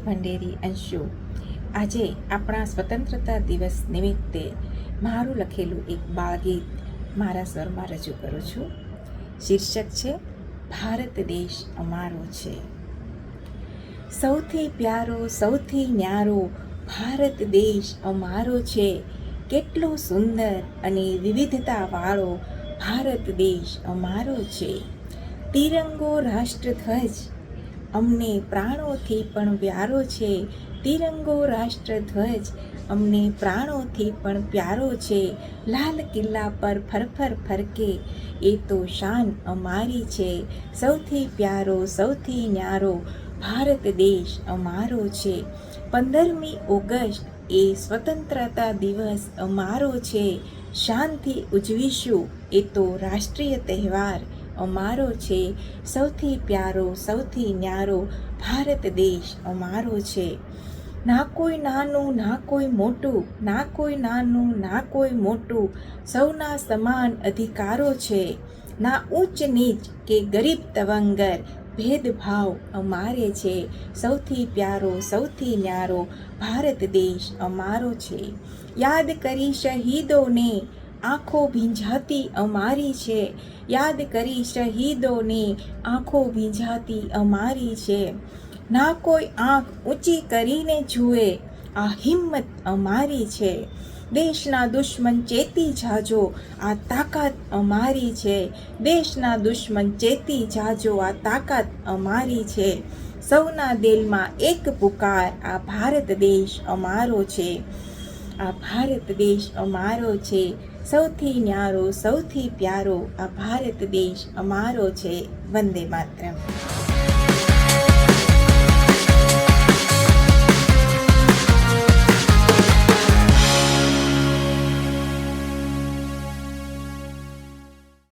ભંડેરી અંશુ. આજે આપણા સ્વતંત્રતા દિવસ નિમિત્તે મારું લખેલું એક બાળગીત મારા સ્વરમાં રજૂ કરું છું. શીર્ષક છે ભારત દેશ અમારો છે. સૌથી પ્યારો સૌથી ન્યારો ભારત દેશ અમારો છે. કેટલો સુંદર અને વિવિધતાવાળો ભારત દેશ અમારો છે. તિરંગો રાષ્ટ્રધ્વજ અમને પ્રાણોથી પણ પ્યારો છે. તિરંગો રાષ્ટ્રધ્વજ અમને પ્રાણોથી પણ પ્યારો છે. લાલ કિલ્લા પર ફરફર ફરકે એ તો શાન અમારી છે. સૌથી પ્યારો સૌથી ન્યારો ભારત દેશ અમારો છે. 15મી ઓગસ્ટ એ સ્વતંત્રતા દિવસ અમારો છે. શાનથી ઉજવીશું એ તો રાષ્ટ્રીય તહેવાર અમારો છે. સૌથી પ્યારો સૌથી ન્યારો ભારત દેશ અમારો છે. ના કોઈ નાનું ના કોઈ મોટું, ના કોઈ નાનું ના કોઈ મોટું, સૌના સમાન અધિકારો છે. ના ઊંચ નીચ કે ગરીબ તવંગર ભેદભાવ અમારે છે. સૌથી પ્યારો સૌથી ન્યારો ભારત દેશ અમારો છે. યાદ કરી શહીદોને આંખો ભીંજાતી અમારી છે. યાદ કરી શહીદોને આંખો ભીંજાતી અમારી છે. ના કોઈ આંખ ઊંચી કરીને જુએ આ હિંમત અમારી છે. દેશના દુશ્મન ચેતી જાજો આ તાકાત અમારી છે. દેશના દુશ્મન ચેતી જાજો આ તાકાત અમારી છે. સૌના દિલમાં એક પુકાર આ ભારત દેશ અમારો છે. આ ભારત દેશ અમારો છે. સૌથી ન્યારો સૌથી પ્યારો આ ભારત દેશ અમારો છે. વંદે માતરમ.